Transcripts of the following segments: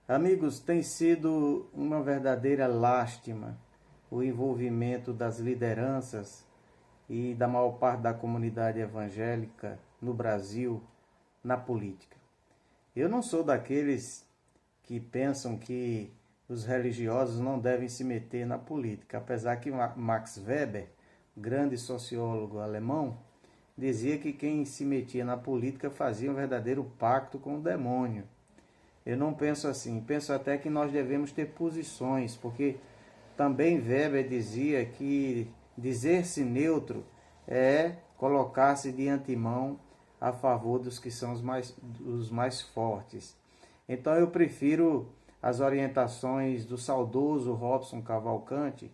Amigos, tem sido uma verdadeira lástima o envolvimento das lideranças e da maior parte da comunidade evangélica no Brasil na política. Eu não sou daqueles que pensam que os religiosos não devem se meter na política, apesar que Max Weber, grande sociólogo alemão, dizia que quem se metia na política fazia um verdadeiro pacto com o demônio. Eu não penso assim, penso até que nós devemos ter posições, porque também Weber dizia que dizer-se neutro é colocar-se de antemão a favor dos que são os mais fortes. Então eu prefiro as orientações do saudoso Robson Cavalcante,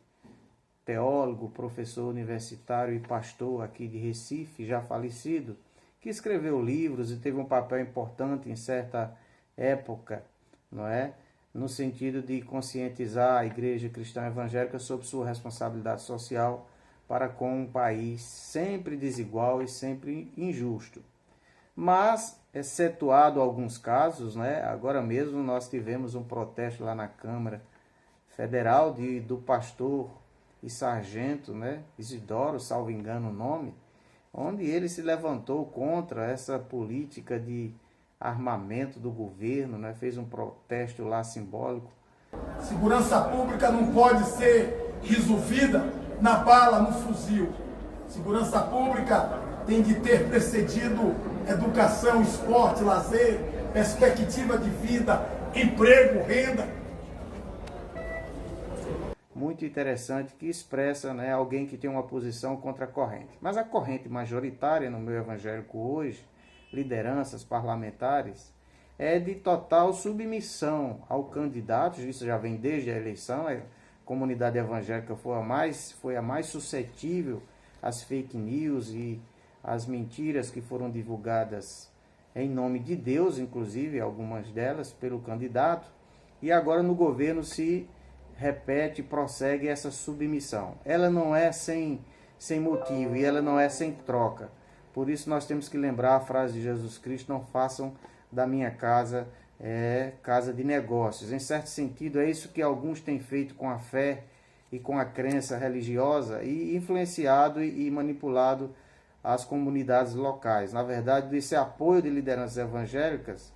teólogo, professor universitário e pastor aqui de Recife, já falecido, que escreveu livros e teve um papel importante em certa época, não é? No sentido de conscientizar a Igreja Cristã Evangélica sobre sua responsabilidade social para com um país sempre desigual e sempre injusto. Mas, excetuado alguns casos, né? Agora mesmo nós tivemos um protesto lá na Câmara Federal do pastor e sargento, né? Isidoro, salvo engano o nome, onde ele se levantou contra essa política de armamento do governo, né? Fez um protesto lá simbólico. Segurança pública não pode ser resolvida na bala, no fuzil. Segurança pública tem de ter precedido educação, esporte, lazer, perspectiva de vida, emprego, renda. Muito interessante, que expressa, né, alguém que tem uma posição contra a corrente. Mas a corrente majoritária no meio evangélico hoje, lideranças parlamentares, é de total submissão ao candidato. Isso já vem desde a eleição. A comunidade evangélica foi a mais suscetível às fake news e às mentiras que foram divulgadas em nome de Deus, inclusive algumas delas pelo candidato, e agora no governo se repete, prossegue essa submissão. Ela não é sem motivo e ela não é sem troca. Por isso nós temos que lembrar a frase de Jesus Cristo: não façam da minha casa casa de negócios. Em certo sentido, é isso que alguns têm feito com a fé e com a crença religiosa e influenciado e manipulado as comunidades locais. Na verdade, esse apoio de lideranças evangélicas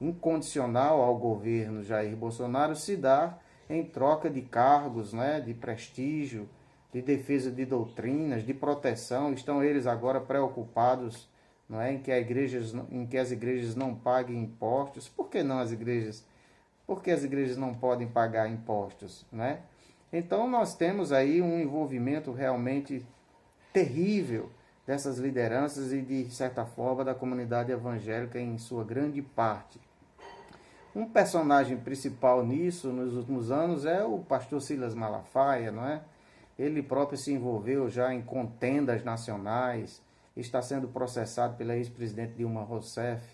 incondicional ao governo Jair Bolsonaro se dá em troca de cargos, né, de prestígio, de defesa de doutrinas, de proteção. Estão eles agora preocupados, não é, em que as igrejas não paguem impostos. Por que não as igrejas? Porque as igrejas não podem pagar impostos, né? Então nós temos aí um envolvimento realmente terrível dessas lideranças e, de certa forma, da comunidade evangélica em sua grande parte. Um personagem principal nisso, nos últimos anos, é o pastor Silas Malafaia, não é? Ele próprio se envolveu já em contendas nacionais, está sendo processado pela ex-presidente Dilma Rousseff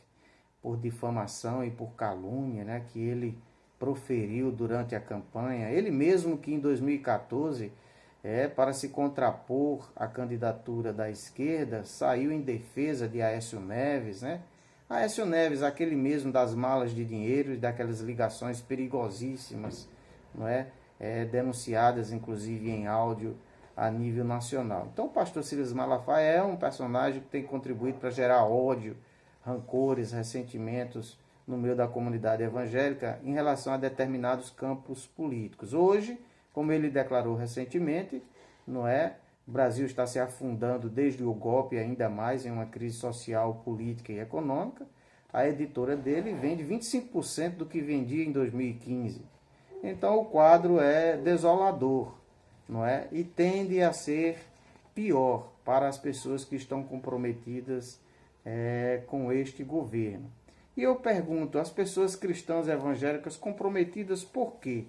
por difamação e por calúnia, né, que ele proferiu durante a campanha. Ele mesmo que em 2014, para se contrapor à candidatura da esquerda, saiu em defesa de Aécio Neves, né? Aécio Neves, aquele mesmo das malas de dinheiro e daquelas ligações perigosíssimas, não é? Denunciadas inclusive em áudio a nível nacional. Então o pastor Silas Malafaia é um personagem que tem contribuído para gerar ódio, rancores, ressentimentos no meio da comunidade evangélica em relação a determinados campos políticos. Hoje, como ele declarou recentemente, não é? O Brasil está se afundando desde o golpe ainda mais em uma crise social, política e econômica. A editora dele vende 25% do que vendia em 2015. Então o quadro é desolador, não é? E tende a ser pior para as pessoas que estão comprometidas com este governo. E eu pergunto, as pessoas cristãs evangélicas comprometidas por quê?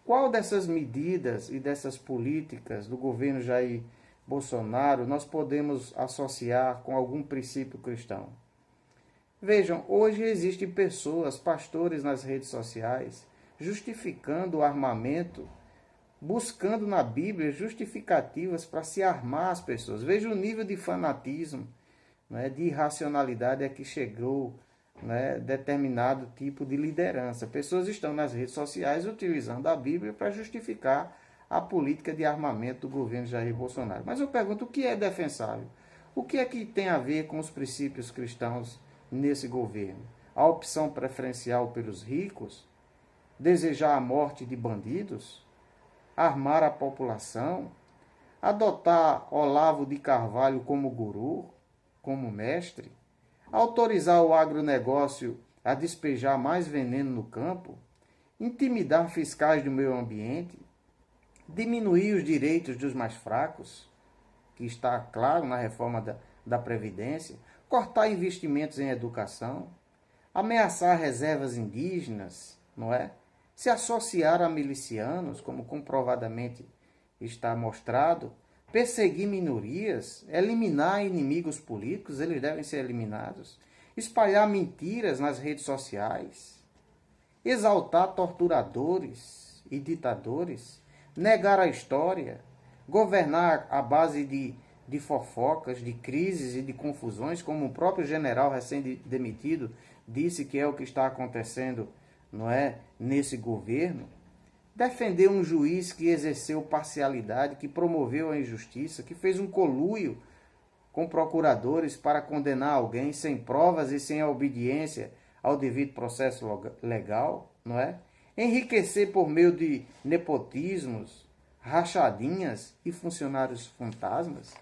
Qual dessas medidas e dessas políticas do governo Jair Bolsonaro nós podemos associar com algum princípio cristão? Vejam, hoje existem pessoas, pastores nas redes sociais, justificando o armamento, buscando na Bíblia justificativas para se armar as pessoas. Veja o nível de fanatismo, né, de irracionalidade a que chegou né, determinado tipo de liderança. Pessoas estão nas redes sociais utilizando a Bíblia para justificar a política de armamento do governo Jair Bolsonaro. Mas eu pergunto, o que é defensável? O que é que tem a ver com os princípios cristãos nesse governo? A opção preferencial pelos ricos? Desejar a morte de bandidos? Armar a população? Adotar Olavo de Carvalho como guru, como mestre? Autorizar o agronegócio a despejar mais veneno no campo? Intimidar fiscais do meio ambiente? Diminuir os direitos dos mais fracos, que está claro na reforma da Previdência? Cortar investimentos em educação? Ameaçar reservas indígenas, não é? Se associar a milicianos, como comprovadamente está mostrado? Perseguir minorias, eliminar inimigos políticos, eles devem ser eliminados, espalhar mentiras nas redes sociais, exaltar torturadores e ditadores, negar a história, governar à base de fofocas, de crises e de confusões, como o próprio general recém-demitido disse que é o que está acontecendo, não é, nesse governo. Defender um juiz que exerceu parcialidade, que promoveu a injustiça, que fez um conluio com procuradores para condenar alguém sem provas e sem a obediência ao devido processo legal, não é? Enriquecer por meio de nepotismos, rachadinhas e funcionários fantasmas.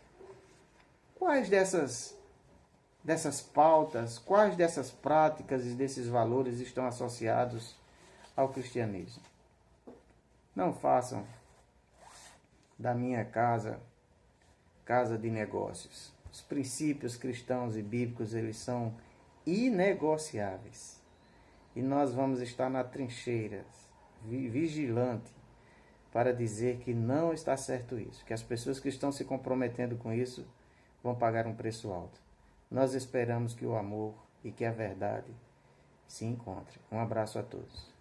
Quais dessas pautas, quais dessas práticas e desses valores estão associados ao cristianismo? Não façam da minha casa de negócios. Os princípios cristãos e bíblicos, eles são inegociáveis. E nós vamos estar na trincheira, vigilante, para dizer que não está certo isso, que as pessoas que estão se comprometendo com isso vão pagar um preço alto. Nós esperamos que o amor e que a verdade se encontrem. Um abraço a todos.